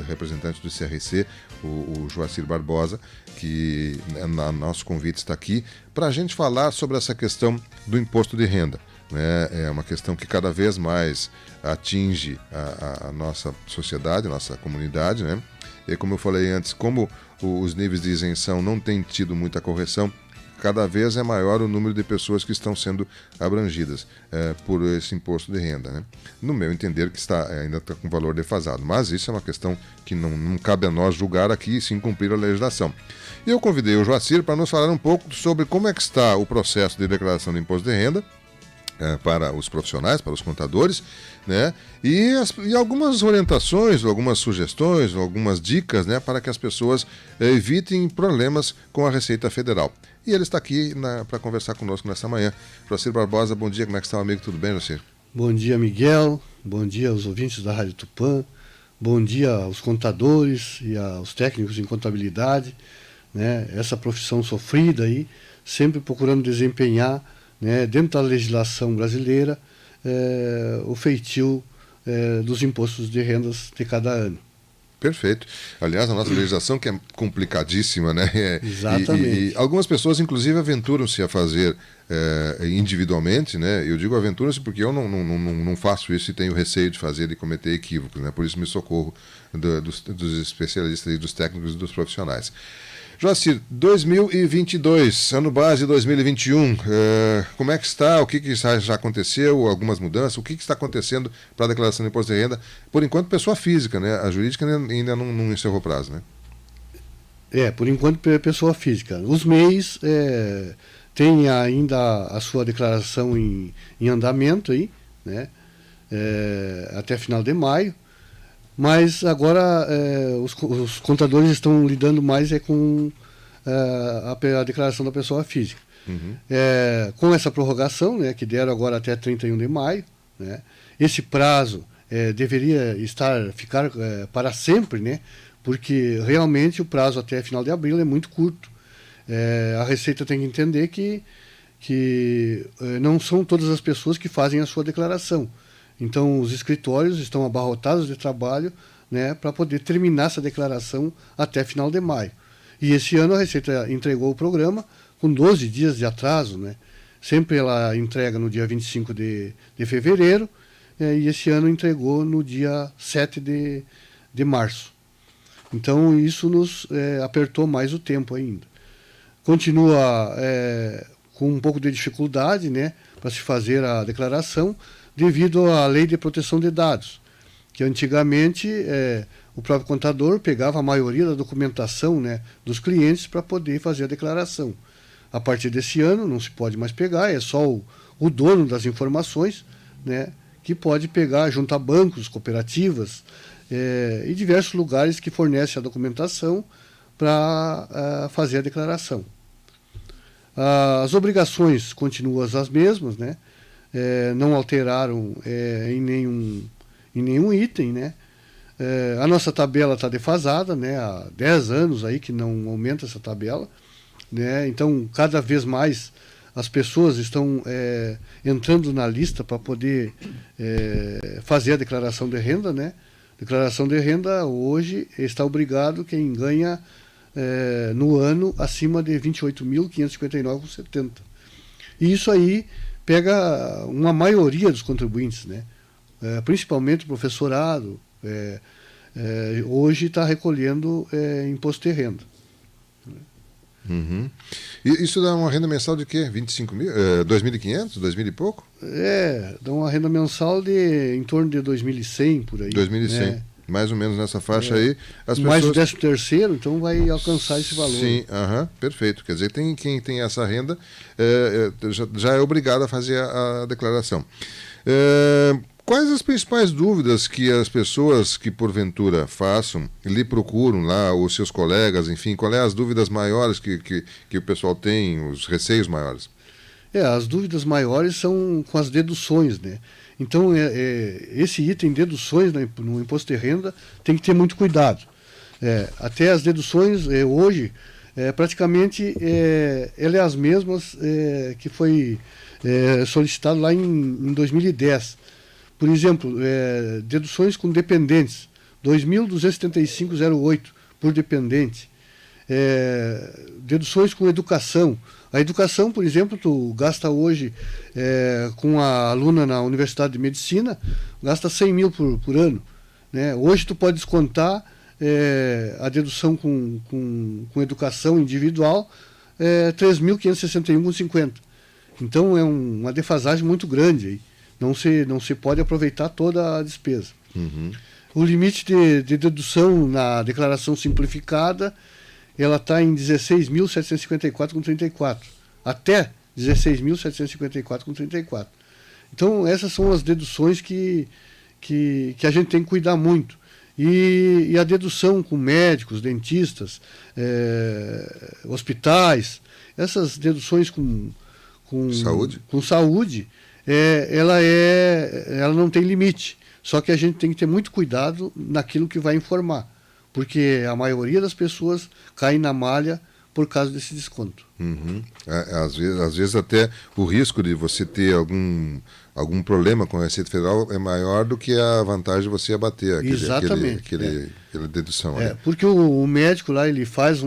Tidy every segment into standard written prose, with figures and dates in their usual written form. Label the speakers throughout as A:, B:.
A: representante do CRC, o Joacir Barbosa, que nosso convite está aqui para a gente falar sobre essa questão do imposto de renda. É uma questão que cada vez mais atinge a nossa sociedade, a nossa comunidade, né? E como eu falei antes, como os níveis de isenção não têm tido muita correção, cada vez é maior o número de pessoas que estão sendo abrangidas por esse imposto de renda, né? No meu entender, que ainda está com valor defasado. Mas isso é uma questão que não cabe a nós julgar aqui, sim cumprir a legislação. E eu convidei o Joacir para nos falar um pouco sobre como é que está o processo de declaração de imposto de renda para os profissionais, para os contadores, né? E algumas orientações, algumas sugestões, algumas dicas, né, para que as pessoas evitem problemas com a Receita Federal. E ele está aqui para conversar conosco nessa manhã. Joacir Barbosa, bom dia, como é que está, amigo? Tudo bem, Joacir?
B: Bom dia, Miguel. Bom dia aos ouvintes da Rádio Tupã. Bom dia aos contadores e aos técnicos em contabilidade, né? Essa profissão sofrida aí, sempre procurando desempenhar, né, dentro da legislação brasileira, o feitio dos impostos de rendas de cada ano.
A: Perfeito. Aliás, a nossa legislação que é complicadíssima, né?
B: Exatamente.
A: E algumas pessoas, inclusive, aventuram-se a fazer individualmente, né? Eu digo aventuram-se porque eu não faço isso e tenho receio de fazer e cometer equívocos, né? Por isso me socorro dos especialistas e dos técnicos e dos profissionais. Joacir, 2022, ano base 2021, como é que está? O que já aconteceu? Algumas mudanças? O que está acontecendo para a declaração de imposto de renda? Por enquanto, pessoa física, né? A jurídica ainda não encerrou prazo, né?
B: Por enquanto, pessoa física. Os MEIs têm ainda a sua declaração em andamento aí, né? Até final de maio. Mas agora os contadores estão lidando mais com a declaração da pessoa física.
A: Uhum.
B: Com essa prorrogação, né, que deram agora até 31 de maio, né, esse prazo deveria ficar para sempre, né, porque realmente o prazo até final de abril é muito curto. A Receita tem que entender que não são todas as pessoas que fazem a sua declaração. Então, os escritórios estão abarrotados de trabalho, né, para poder terminar essa declaração até final de maio. E esse ano a Receita entregou o programa com 12 dias de atraso, né? Sempre ela entrega no dia 25 de fevereiro, e esse ano entregou no dia 7 de março. Então, isso nos apertou mais o tempo ainda. Continua com um pouco de dificuldade, né, para se fazer a declaração, devido à Lei de Proteção de Dados, que antigamente o próprio contador pegava a maioria da documentação, né, dos clientes para poder fazer a declaração. A partir desse ano não se pode mais pegar, é só o dono das informações, né, que pode pegar junto a bancos, cooperativas e diversos lugares que fornecem a documentação para fazer a declaração. As obrigações continuam as mesmas, né? Não alteraram em nenhum item, né? A nossa tabela está defasada, né? Há 10 anos aí que não aumenta essa tabela, né? Então, cada vez mais as pessoas estão entrando na lista para poder fazer a declaração de renda, né? Declaração de renda hoje está obrigado quem ganha no ano acima de R$ 28.559,70. E isso aí pega uma maioria dos contribuintes, né? Principalmente o professorado, hoje está recolhendo imposto de renda.
A: Uhum. E isso dá uma renda mensal de quê? 25 mil? 2.500? 2.000 e pouco?
B: Dá uma renda mensal de em torno de 2.100 por aí.
A: 2.100. Né? Mais ou menos nessa faixa aí. As
B: mais
A: pessoas...
B: o 13º, então vai alcançar esse valor.
A: Sim, perfeito. Quer dizer, quem tem essa renda já é obrigado a fazer a declaração. Quais as principais dúvidas que as pessoas que porventura façam, lhe procuram lá, os seus colegas, enfim, qual é as dúvidas maiores que o pessoal tem, os receios maiores?
B: As dúvidas maiores são com as deduções, né? Então, esse item deduções no imposto de renda tem que ter muito cuidado. Até as deduções hoje, praticamente, ela é as mesmas que foi solicitado lá em 2010. Por exemplo, deduções com dependentes. 2.275,08 por dependente. Deduções com educação. A educação, por exemplo, tu gasta hoje com a aluna na Universidade de Medicina, gasta 100 mil por ano. Né? Hoje tu pode descontar a dedução com educação individual, 3.561,50. Então é uma defasagem muito grande aí. Não se pode aproveitar toda a despesa.
A: Uhum.
B: O limite de dedução na declaração simplificada, ela está em 16.754,34. Até 16.754,34. Então essas são as deduções que a gente tem que cuidar muito. E a dedução com médicos, dentistas, hospitais, essas deduções com saúde, ela não tem limite. Só que a gente tem que ter muito cuidado naquilo que vai informar, porque a maioria das pessoas cai na malha por causa desse desconto.
A: Uhum. Às vezes até o risco de você ter algum problema com a Receita Federal é maior do que a vantagem de você abater aquela dedução.
B: Porque o médico lá, ele faz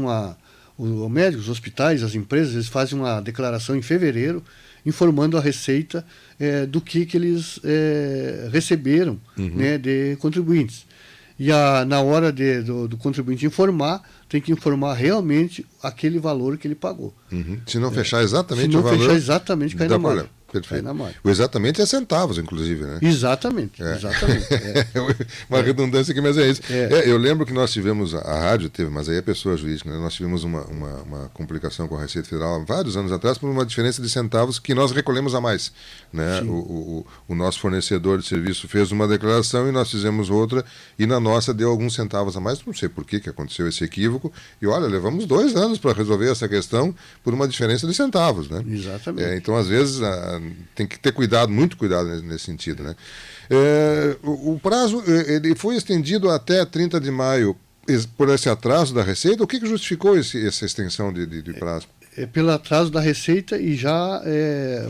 B: o médico, os hospitais, as empresas, eles fazem uma declaração em fevereiro informando a Receita do que eles receberam, né, de contribuintes. E na hora do contribuinte informar, tem que informar realmente aquele valor que ele pagou.
A: Uhum. Se não fechar exatamente o valor...
B: Se não fechar exatamente, cai na malha.
A: Perfeito. O exatamente é centavos, inclusive, né?
B: Exatamente.
A: Uma redundância aqui, mas é isso. Eu lembro que nós tivemos, a rádio teve, mas aí é pessoa jurídica, né? Nós tivemos uma complicação com a Receita Federal há vários anos atrás por uma diferença de centavos que nós recolhemos a mais. Né? O nosso fornecedor de serviço fez uma declaração e nós fizemos outra, e na nossa deu alguns centavos a mais. Não sei por que aconteceu esse equívoco. E olha, levamos 2 anos para resolver essa questão por uma diferença de centavos. Né?
B: Exatamente.
A: Então, às vezes, tem que ter cuidado, muito cuidado nesse sentido. Né? O prazo ele foi estendido até 30 de maio por esse atraso da Receita. O que justificou essa extensão de prazo?
B: Pelo atraso da Receita, e já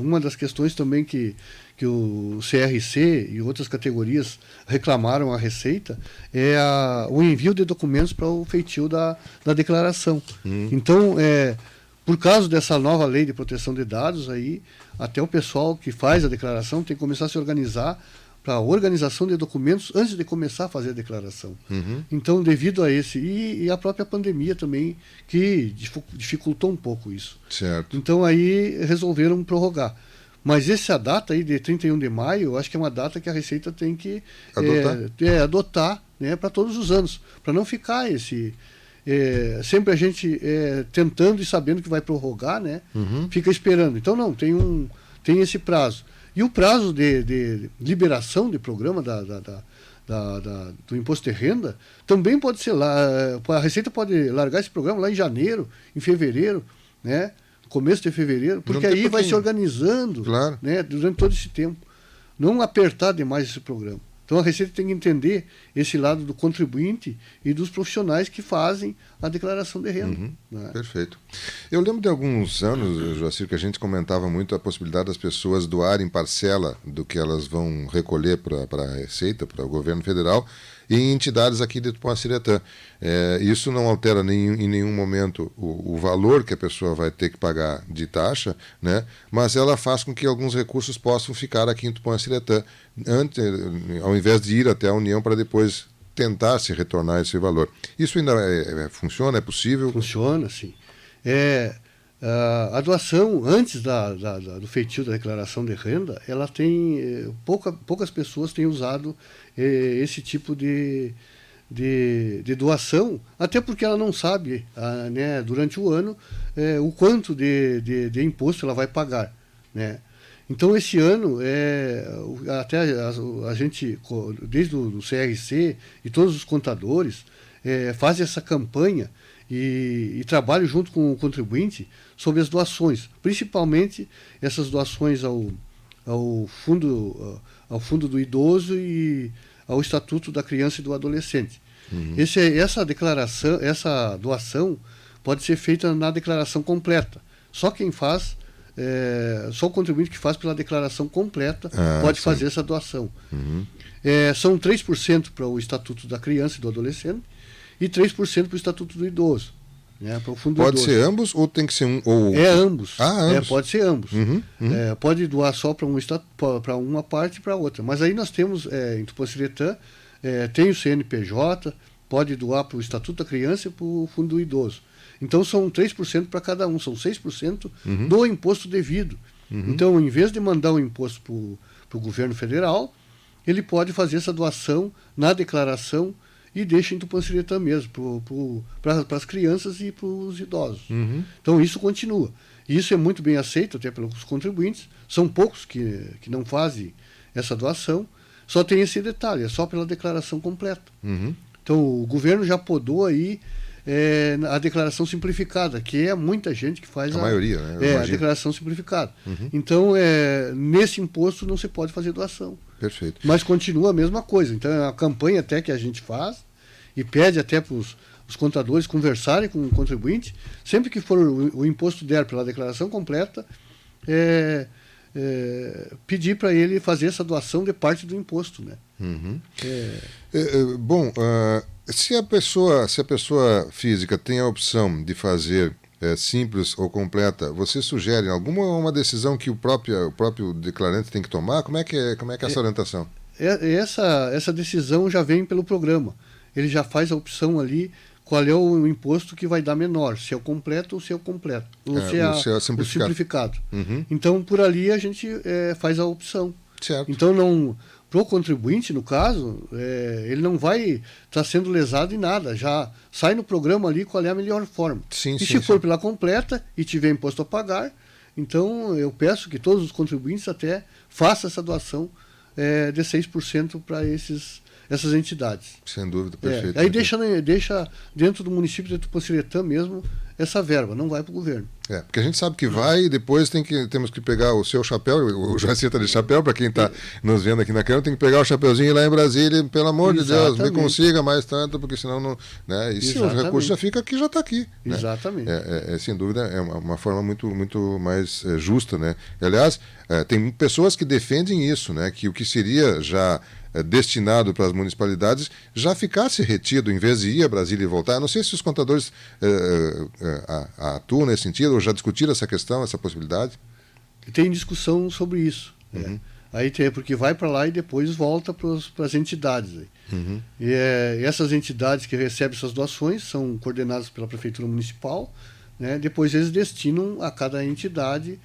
B: uma das questões também que o CRC e outras categorias reclamaram à Receita é o envio de documentos para o feitio da declaração. Então, por causa dessa nova lei de proteção de dados, aí, até o pessoal que faz a declaração tem que começar a se organizar para a organização de documentos antes de começar a fazer a declaração. Então, devido a esse, e a própria pandemia também, que dificultou um pouco isso.
A: Certo.
B: Então, aí resolveram prorrogar. Mas essa data aí de 31 de maio, eu acho que é uma data que a Receita tem que adotar, né, para todos os anos, para não ficar sempre a gente tentando e sabendo que vai prorrogar, né? Fica esperando. Então não, tem esse prazo. E o prazo de liberação de programa do imposto de renda também pode ser lá. A Receita pode largar esse programa lá em janeiro, em fevereiro, né? Começo de fevereiro, porque aí vai se organizando,
A: claro,
B: né, durante todo esse tempo. Não apertar demais esse programa. Então a Receita tem que entender esse lado do contribuinte e dos profissionais que fazem a declaração de renda. Né?
A: Perfeito. Eu lembro de alguns anos, Joacir, que a gente comentava muito a possibilidade das pessoas doarem parcela do que elas vão recolher para a Receita, para o governo federal, em entidades aqui de Tupuaciretã. Isso não altera em nenhum momento o valor que a pessoa vai ter que pagar de taxa, né? Mas ela faz com que alguns recursos possam ficar aqui em Tupuaciretã, ao invés de ir até a União para depois tentar se retornar esse valor. Isso ainda funciona? É possível?
B: Funciona, sim. A doação, antes do feitio da declaração de renda, ela tem poucas pessoas têm usado esse tipo de doação, até porque ela não sabe, né, durante o ano, o quanto de imposto ela vai pagar, né? Então, esse ano, até a gente, desde o CRC e todos os contadores, fazem essa campanha e trabalham junto com o contribuinte sobre as doações, principalmente essas doações ao fundo do idoso e ao Estatuto da Criança e do Adolescente. Essa doação pode ser feita na declaração completa. Só quem faz, só o contribuinte que faz pela declaração completa pode fazer essa doação. são 3% para o Estatuto da Criança e do Adolescente e 3% para o Estatuto do Idoso. Né, para o fundo
A: pode
B: do idoso.
A: ser ambos ou tem que ser um ou outro?
B: É ambos.
A: Ambos.
B: Pode ser ambos.
A: Uhum.
B: Pode doar só para uma parte e para outra. Mas aí nós temos, em Tupanciretã, tem o CNPJ, pode doar para o Estatuto da Criança e para o Fundo do Idoso. Então são 3% para cada um, são 6% do imposto devido. Então, em vez de mandar o imposto para o governo federal, ele pode fazer essa doação na declaração e deixa em Tupanciretã mesmo, para as crianças e para os idosos. Então isso continua. E isso é muito bem aceito até pelos contribuintes. São poucos que não fazem essa doação. Só tem esse detalhe, é só pela declaração completa. Então o governo já podou aí a declaração simplificada, que é muita gente que faz
A: a maioria, né?
B: A declaração simplificada. Então, nesse imposto não se pode fazer doação.
A: Perfeito.
B: Mas continua a mesma coisa. Então, é uma campanha até que a gente faz e pede até para os contadores conversarem com o contribuinte. Sempre que for o imposto der pela declaração completa, pedir para ele fazer essa doação de parte do imposto. Né?
A: Bom, se a pessoa física tem a opção de fazer simples ou completa, você sugere uma decisão que o próprio declarante tem que tomar? Como é que é essa orientação?
B: Essa decisão já vem pelo programa. Ele já faz a opção ali qual é o imposto que vai dar menor, se é o completo ou se é o completo, ou se é o simplificado. Então, por ali a gente faz a opção.
A: Certo.
B: Então, para o contribuinte, no caso, ele não vai estar sendo lesado em nada. Já sai no programa ali qual é a melhor forma. Se for pela completa e tiver imposto a pagar, então eu peço que todos os contribuintes até façam essa doação de 6% para essas entidades.
A: Sem dúvida, perfeito.
B: Aí deixa dentro do município de Tupanciretã mesmo essa verba, não vai para o governo.
A: Porque a gente sabe que vai e depois temos que pegar o seu chapéu, o Joacir está de chapéu, para quem está nos vendo aqui na câmera, tem que pegar o chapeuzinho lá em Brasília, pelo amor de Deus, me consiga mais tanto, porque senão não... Né? E se o recurso já fica aqui, já está aqui. Né?
B: Exatamente.
A: Sem dúvida, é uma forma muito, muito mais justa. Né? Aliás, tem pessoas que defendem isso, né? Que o que seria já destinado para as municipalidades já ficasse retido, em vez de ir a Brasília e voltar. Eu não sei se os contadores atuam nesse sentido, ou já discutiram essa questão, essa possibilidade?
B: Tem discussão sobre isso. Aí porque vai para lá e depois volta para as entidades. E essas entidades que recebem essas doações são coordenadas pela Prefeitura Municipal, né? Depois eles destinam a cada entidade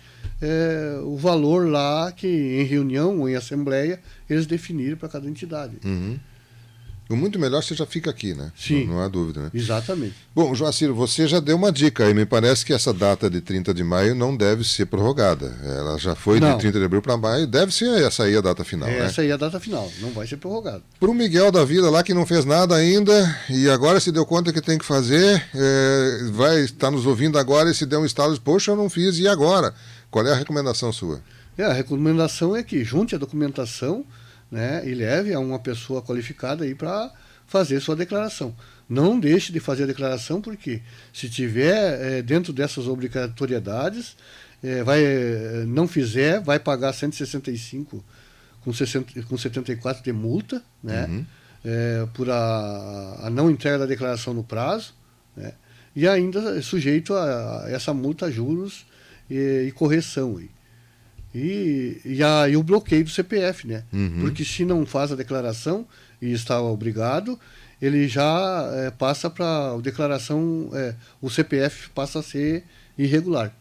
B: o valor lá que em reunião ou em assembleia eles definirem para cada entidade.
A: O muito melhor você já fica aqui, né?
B: Sim.
A: Não há dúvida, né?
B: Exatamente.
A: Bom, Joacir, você já deu uma dica aí. Me parece que essa data de 30 de maio não deve ser prorrogada. Ela já foi de 30 de abril para maio. Deve ser essa aí a data final, né?
B: Essa aí é a data final. Não vai ser prorrogada.
A: Para o Miguel da vida lá, que não fez nada ainda e agora se deu conta que tem que fazer, vai estar nos ouvindo agora e se der um estalo de, poxa, eu não fiz, e agora? Qual é a recomendação sua?
B: A recomendação é que junte a documentação, né, e leve a uma pessoa qualificada aí para fazer sua declaração. Não deixe de fazer a declaração, porque se tiver dentro dessas obrigatoriedades, não fizer, vai pagar 165 com 74 de multa, né, por a não entrega da declaração no prazo, né, e ainda é sujeito a essa multa, juros e correção aí. E o bloqueio do CPF, né? Porque se não faz a declaração e está obrigado, ele já passa para a declaração, o CPF passa a ser irregular.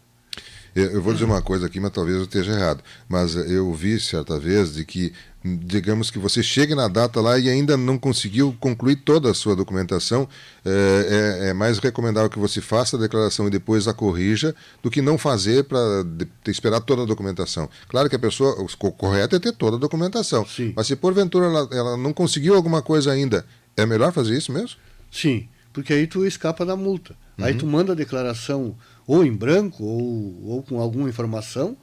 A: Eu vou dizer uma coisa aqui, mas talvez eu esteja errado. Mas eu vi certa vez de que, digamos que você chegue na data lá e ainda não conseguiu concluir toda a sua documentação, é mais recomendável que você faça a declaração e depois a corrija do que não fazer para esperar toda a documentação. Claro que o correto é ter toda a documentação.
B: Sim.
A: Mas se porventura ela não conseguiu alguma coisa ainda, é melhor fazer isso mesmo?
B: Sim, porque aí tu escapa da multa. Aí tu manda a declaração ou em branco ou com alguma informação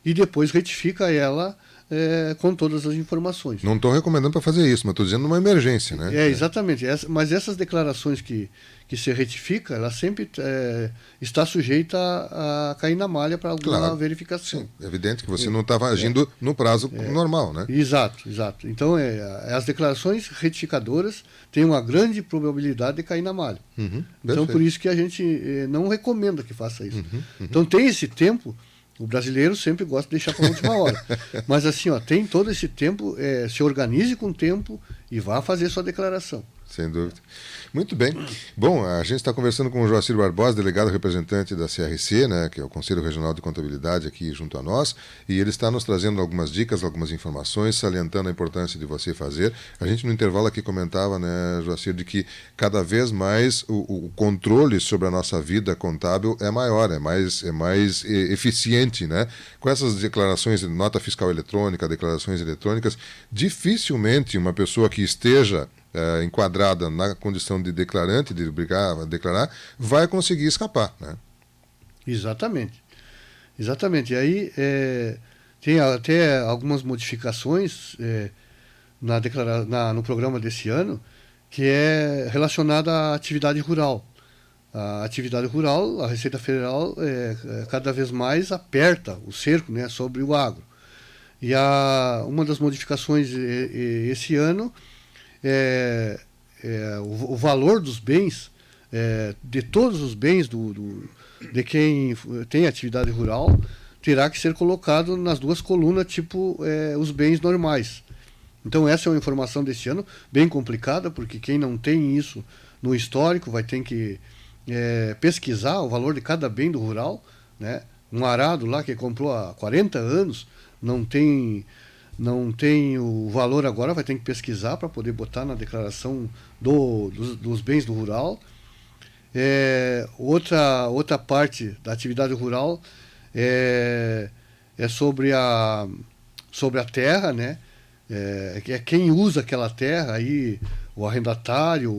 B: e depois retifica ela com todas as informações.
A: Não estou recomendando para fazer isso, mas estou dizendo numa emergência, né?
B: Exatamente. Mas essas declarações que se retifica, ela sempre está sujeita a cair na malha para alguma verificação.
A: Sim, é evidente que você não estava agindo no prazo normal, né?
B: Exato. Então, as declarações retificadoras têm uma grande probabilidade de cair na malha. Então, por isso que a gente não recomenda que faça isso. Então, tem esse tempo. O brasileiro sempre gosta de deixar para a última hora. Mas assim, tem todo esse tempo, se organize com o tempo e vá fazer sua declaração.
A: Sem dúvida. Muito bem. Bom, a gente está conversando com o Joacir Barbosa, delegado representante da CRC, né, que é o Conselho Regional de Contabilidade aqui junto a nós, e ele está nos trazendo algumas dicas, algumas informações, salientando a importância de você fazer. A gente no intervalo aqui comentava, né, Joacir, de que cada vez mais o controle sobre a nossa vida contábil é maior, é mais eficiente, né? Com essas declarações, nota fiscal eletrônica, declarações eletrônicas, dificilmente uma pessoa que esteja enquadrada na condição de declarante, de obrigar a declarar, vai conseguir escapar, né?
B: Exatamente. E aí tem até algumas modificações no programa desse ano, que é relacionada à atividade rural. A atividade rural, a Receita Federal cada vez mais aperta o cerco, né, sobre o agro. E uma das modificações esse ano o valor dos bens, de todos os bens de quem tem atividade rural, terá que ser colocado nas duas colunas, tipo os bens normais. Então essa é uma informação desse ano bem complicada, porque quem não tem isso no histórico vai ter que pesquisar o valor de cada bem do rural, né? Um arado lá que comprou há 40 anos, não tem o valor agora, vai ter que pesquisar para poder botar na declaração dos bens do rural. Outra parte da atividade rural é sobre a terra, né? Quem usa aquela terra, aí, o arrendatário,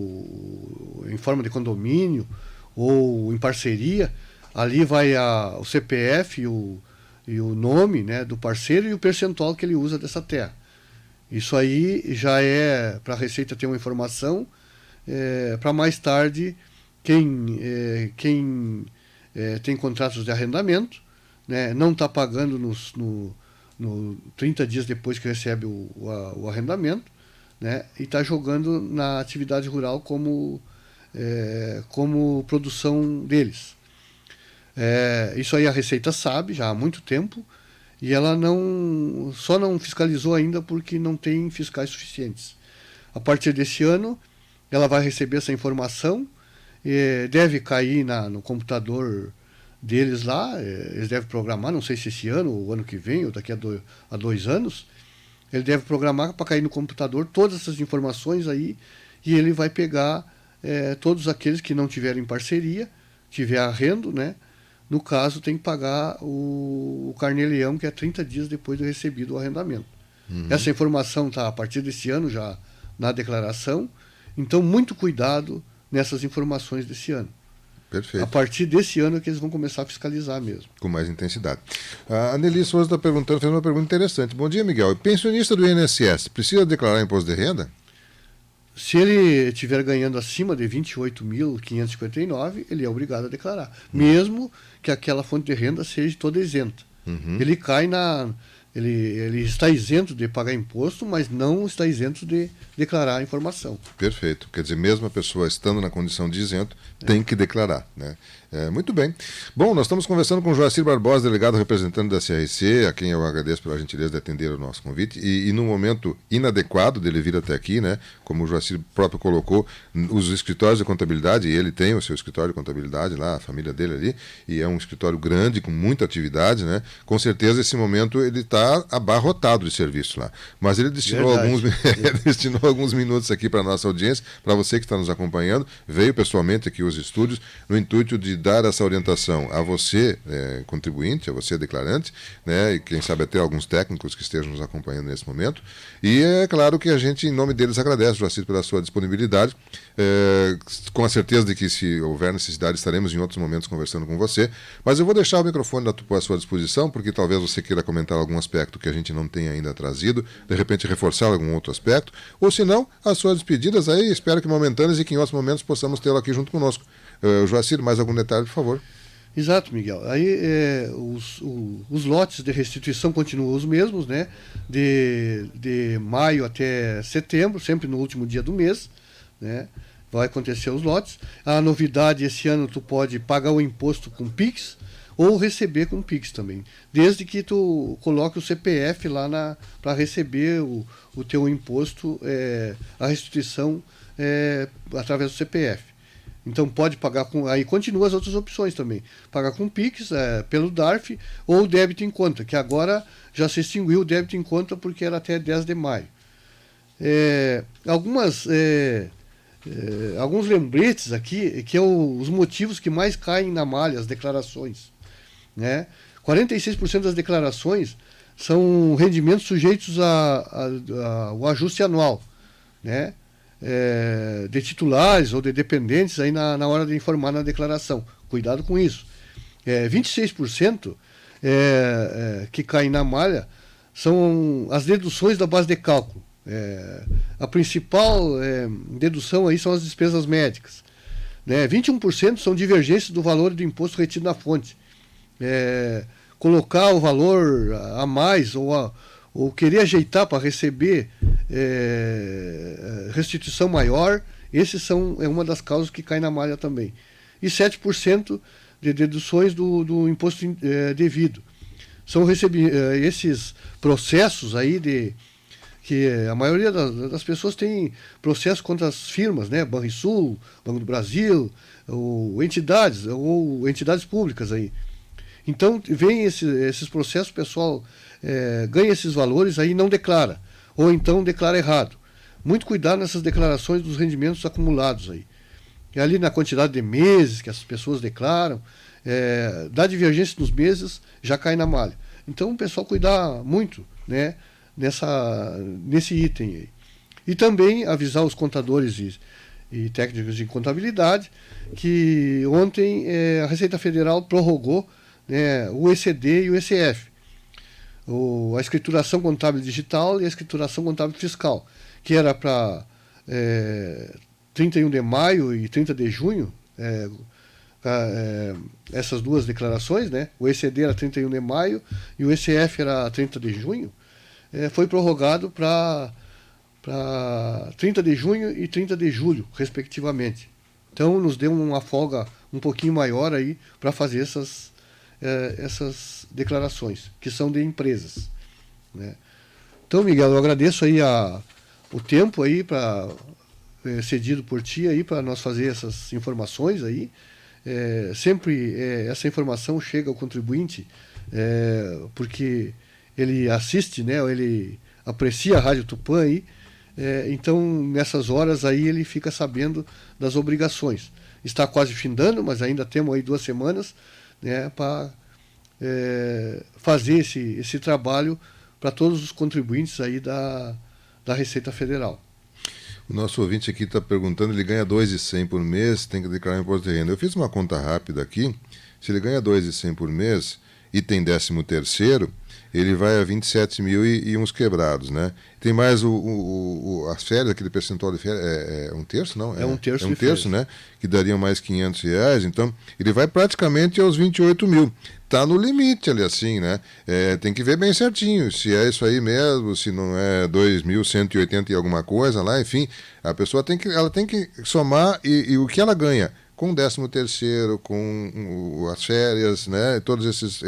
B: em forma de condomínio ou em parceria, ali vai o CPF e o nome, né, do parceiro e o percentual que ele usa dessa terra. Isso aí já é para a Receita ter uma informação para mais tarde quem tem contratos de arrendamento, né, não está pagando no 30 dias depois que recebe o arrendamento, né, e está jogando na atividade rural como produção deles. Isso aí a Receita sabe já há muito tempo, e ela só não fiscalizou ainda porque não tem fiscais suficientes. A partir desse ano, ela vai receber essa informação, deve cair no computador deles lá, eles devem programar, não sei se esse ano, ou ano que vem, ou daqui a 2 anos, ele deve programar para cair no computador todas essas informações aí, e ele vai pegar todos aqueles que não tiverem parceria, tiver arrendo, né? No caso, tem que pagar o carnê-leão, que é 30 dias depois do recebido o arrendamento. Essa informação está a partir desse ano já na declaração, então muito cuidado nessas informações desse ano.
A: Perfeito.
B: A partir desse ano é que eles vão começar a fiscalizar mesmo.
A: Com mais intensidade. A Nelly Souza está perguntando, fez uma pergunta interessante. Bom dia, Miguel. Pensionista do INSS, precisa declarar imposto de renda?
B: Se ele estiver ganhando acima de 28.559, ele é obrigado a declarar, mesmo que aquela fonte de renda seja toda isenta. Ele cai ele está isento de pagar imposto, mas não está isento de declarar a informação.
A: Perfeito. Quer dizer, mesmo a pessoa estando na condição de isento, tem que declarar, né? Muito bem. Bom, nós estamos conversando com o Joacir Barbosa, delegado representante da CRC, a quem eu agradeço pela gentileza de atender o nosso convite, e num momento inadequado dele vir até aqui, né? Como o Joacir próprio colocou, os escritórios de contabilidade, e ele tem o seu escritório de contabilidade lá, a família dele ali, e é um escritório grande, com muita atividade, né? Com certeza, esse momento, ele está abarrotado de serviço lá. Mas ele destinou alguns minutos aqui para a nossa audiência, para você que está nos acompanhando, veio pessoalmente aqui aos estúdios, no intuito de dar essa orientação a você, contribuinte, a você, declarante, né, e quem sabe até alguns técnicos que estejam nos acompanhando nesse momento. E é claro que a gente, em nome deles, agradece, Joacir, pela sua disponibilidade, com a certeza de que, se houver necessidade, estaremos em outros momentos conversando com você. Mas eu vou deixar o microfone à sua disposição, porque talvez você queira comentar algum aspecto aspecto que a gente não tem ainda trazido, de repente reforçar algum outro aspecto, ou se não, as suas despedidas aí, espero que momentâneas e que em outros momentos possamos tê-lo aqui junto conosco. Joacir, mais algum detalhe, por favor?
B: Exato, Miguel. Aí os lotes de restituição continuam os mesmos, né? De maio até setembro, sempre no último dia do mês, né? Vai acontecer os lotes. A novidade esse ano, tu pode pagar o imposto com Pix ou receber com Pix também, desde que tu coloque o CPF lá para receber o teu imposto, a restituição através do CPF. Então pode pagar com... Aí continua as outras opções também. Pagar com Pix, pelo DARF, ou débito em conta, que agora já se extinguiu o débito em conta porque era até 10 de maio. Alguns lembretes aqui, que é os motivos que mais caem na malha, as declarações. Né? 46% das declarações são rendimentos sujeitos ao ajuste anual, né? De titulares ou de dependentes aí na hora de informar na declaração. Cuidado com isso. 26% que caem na malha são as deduções da base de cálculo. A principal dedução aí são as despesas médicas. 21% são divergências do valor do imposto retido na fonte. Colocar o valor a mais ou querer ajeitar para receber restituição maior, esses é uma das causas que cai na malha também. E 7% de deduções do imposto devido. São esses processos aí que a maioria das pessoas tem processo contra as firmas, né? Banrisul, Banco do Brasil, ou entidades públicas aí. Então, vem esses processos, o pessoal ganha esses valores aí e não declara, ou então declara errado. Muito cuidado nessas declarações dos rendimentos acumulados aí. E ali na quantidade de meses que as pessoas declaram, dá divergência nos meses, já cai na malha. Então, o pessoal cuidar muito, né, nesse item aí. E também avisar os contadores e técnicos de contabilidade que ontem a Receita Federal prorrogou, né, o ECD e o ECF, a escrituração contábil digital e a escrituração contábil fiscal, que era para 31 de maio e 30 de junho, essas duas declarações, né? O ECD era 31 de maio e o ECF era 30 de junho, foi prorrogado para 30 de junho e 30 de julho, respectivamente. Então, nos deu uma folga um pouquinho maior aí para fazer essas declarações, que são de empresas, né? Então, Miguel, eu agradeço aí o tempo aí cedido por ti aí para nós fazer essas informações aí. Sempre essa informação chega ao contribuinte porque ele assiste, né? Ele aprecia a Rádio Tupã aí. Então, nessas horas aí ele fica sabendo das obrigações. Está quase findando, mas ainda temos aí 2 semanas, né, para fazer esse trabalho para todos os contribuintes aí da Receita Federal.
A: O nosso ouvinte aqui está perguntando, ele ganha 2.100 por mês, tem que declarar imposto de renda. Eu fiz uma conta rápida aqui, se ele ganha 2.100 por mês e tem 13º, ele vai a 27 mil e uns quebrados, né? Tem mais as férias, aquele percentual de férias, é um terço, não?
B: É um terço,
A: né? Que dariam mais R$500, então ele vai praticamente aos 28 mil. Está no limite ali, assim, né? Tem que ver bem certinho, se é isso aí mesmo, se não é 2.180 e alguma coisa lá, enfim, a pessoa tem que somar e o que ela ganha com o 13º, com as férias, né? Todas essas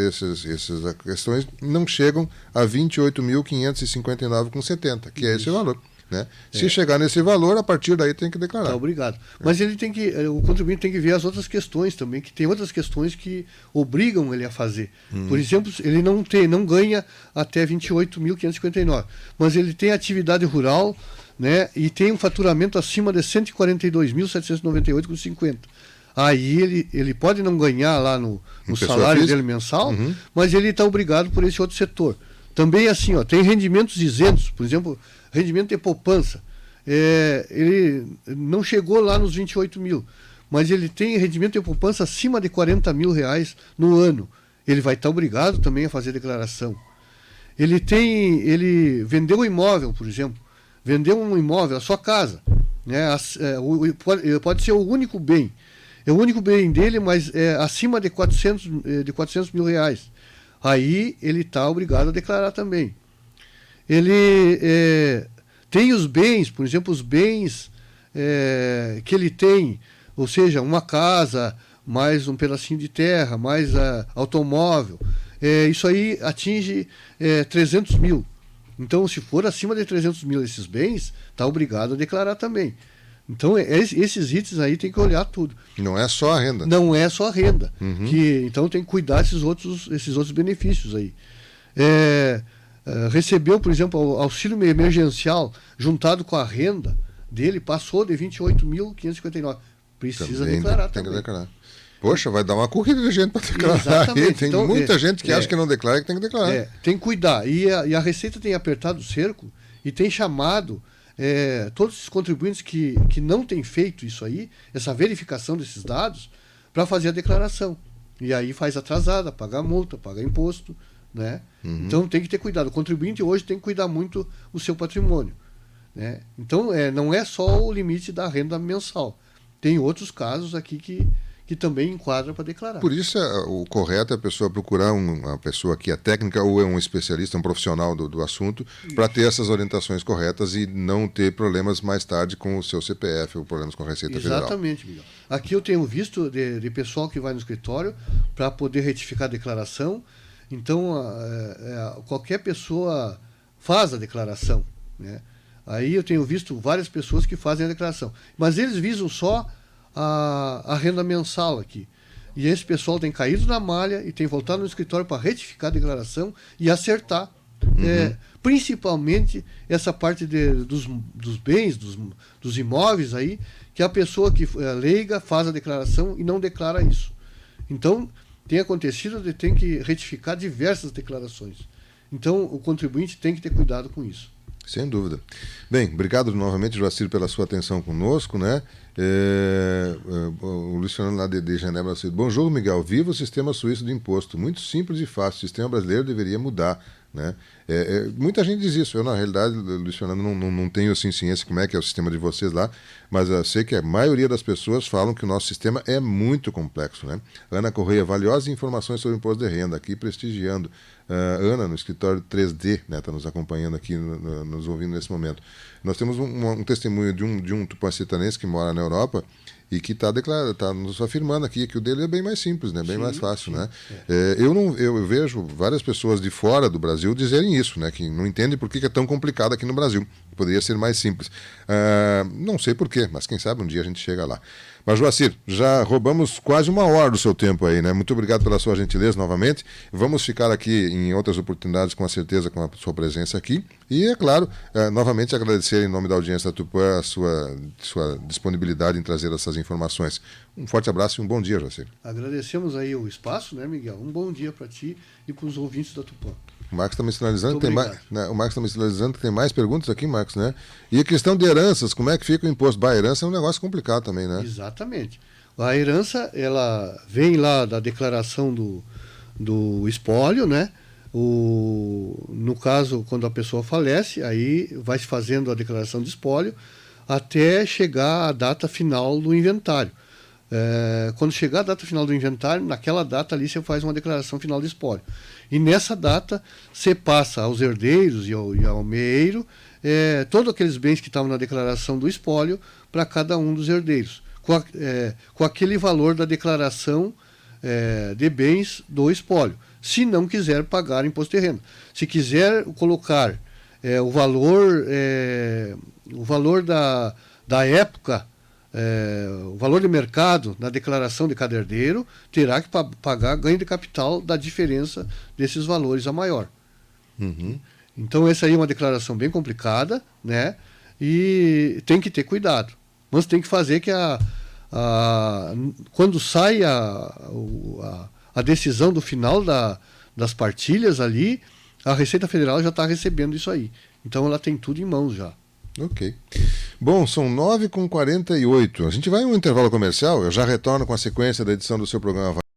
A: questões não chegam a 28.559,70, que é esse valor. Né? Se chegar nesse valor, a partir daí tem que declarar.
B: Tá, obrigado. Mas o contribuinte tem que ver as outras questões também, que tem outras questões que obrigam ele a fazer. Por exemplo, ele não ganha até 28.559, mas ele tem atividade rural, né, e tem um faturamento acima de 142.798,50. Aí ele pode não ganhar lá no salário dele mensal, mas ele está obrigado por esse outro setor. Também assim, tem rendimentos isentos, por exemplo, rendimento de poupança. Ele não chegou lá nos 28 mil, mas ele tem rendimento de poupança acima de R$40 mil no ano. Ele vai estar obrigado também a fazer declaração. ele vendeu um imóvel, por exemplo, vendeu um imóvel, a sua casa, né? Pode ser o único bem. É o único bem dele, mas é acima de 400 mil reais. Aí ele está obrigado a declarar também. Ele tem os bens, por exemplo, os bens que ele tem, ou seja, uma casa, mais um pedacinho de terra, mais automóvel. Isso aí atinge 300 mil. Então, se for acima de 300 mil esses bens, está obrigado a declarar também. Então, esses itens aí tem que olhar tudo.
A: Não é só a renda.
B: Não é só a renda.
A: Uhum.
B: Então, tem que cuidar desses outros benefícios aí. Recebeu, por exemplo, o auxílio emergencial juntado com a renda dele, passou de 28.559. Precisa declarar também.
A: Tem que declarar. Poxa, vai dar uma corrida de gente para declarar.
B: Exatamente.
A: Tem
B: então,
A: muita gente que acha que não declara e que tem que declarar.
B: Tem que cuidar. E a Receita tem apertado o cerco e tem chamado todos os contribuintes que não têm feito isso aí, essa verificação desses dados, para fazer a declaração. E aí faz atrasada, pagar multa, pagar imposto, né? Uhum. Então tem que ter cuidado. O contribuinte hoje tem que cuidar muito o seu patrimônio, né? Então não é só o limite da renda mensal. Tem outros casos aqui que também enquadra para declarar.
A: Por isso, o correto é a pessoa procurar uma pessoa que é técnica ou é um especialista, um profissional do assunto, para ter essas orientações corretas e não ter problemas mais tarde com o seu CPF ou problemas com a Receita Federal.
B: Exatamente, Miguel. Aqui eu tenho visto de pessoal que vai no escritório para poder retificar a declaração. Então, qualquer pessoa faz a declaração, né? Aí eu tenho visto várias pessoas que fazem a declaração. Mas eles visam só a renda mensal aqui. E esse pessoal tem caído na malha e tem voltado no escritório para retificar a declaração e acertar. Uhum. Principalmente essa parte dos bens, dos imóveis aí, que a pessoa que é leiga faz a declaração e não declara isso. Então, tem acontecido de ter que retificar diversas declarações. Então, o contribuinte tem que ter cuidado com isso.
A: Sem dúvida. Bem, obrigado novamente, Joacir, pela sua atenção conosco, né? O Luciano lá de Genebra, bonjour, Miguel, viva o sistema suíço de imposto, muito simples e fácil, o sistema brasileiro deveria mudar, né? Muita gente diz isso. Eu, na realidade, Luciano, não tenho assim ciência como é que é o sistema de vocês lá, mas eu sei que a maioria das pessoas falam que o nosso sistema é muito complexo, né? Ana Correia, valiosas informações sobre o imposto de renda, aqui prestigiando. Ana, no escritório 3D, né, está nos acompanhando aqui, nos ouvindo nesse momento. Nós temos um testemunho de um tupancitanense que mora na Europa e que está nos afirmando aqui que o dele é bem mais simples, né, bem mais fácil. Né? Eu vejo várias pessoas de fora do Brasil dizerem isso, né, que não entendem por que é tão complicado aqui no Brasil. Poderia ser mais simples. Não sei porquê, mas quem sabe um dia a gente chega lá. Mas, Joacir, já roubamos quase uma hora do seu tempo aí, né? Muito obrigado pela sua gentileza novamente. Vamos ficar aqui em outras oportunidades, com certeza, com a sua presença aqui. E, é claro, novamente agradecer em nome da audiência da Tupã a sua disponibilidade em trazer essas informações. Um forte abraço e um bom dia, Joacir.
B: Agradecemos aí o espaço, né, Miguel? Um bom dia para ti e para os ouvintes da Tupã.
A: O Marcos está me sinalizando que tem mais, né? O Marcos está me sinalizando que tem mais perguntas aqui, Marcos, né? E a questão de heranças, como é que fica o imposto? A herança é um negócio complicado também, né?
B: Exatamente. A herança, ela vem lá da declaração do espólio, né? No caso, quando a pessoa falece, aí vai se fazendo a declaração de espólio até chegar à data final do inventário. Quando chegar a data final do inventário, naquela data ali você faz uma declaração final de espólio. E nessa data você passa aos herdeiros e ao meeiro todos aqueles bens que estavam na declaração do espólio para cada um dos herdeiros, com aquele valor da declaração de bens do espólio, se não quiser pagar imposto de renda. Se quiser colocar o valor da época, o valor de mercado na declaração de cada herdeiro, terá que pagar ganho de capital da diferença desses valores a maior.
A: Uhum.
B: Então essa aí é uma declaração bem complicada, né? E tem que ter cuidado. Mas tem que fazer que quando sai a decisão do final das partilhas ali, a Receita Federal já está recebendo isso aí. Então ela tem tudo em mãos já.
A: Ok. Bom, são 9h48. A gente vai em um intervalo comercial, eu já retorno com a sequência da edição do seu programa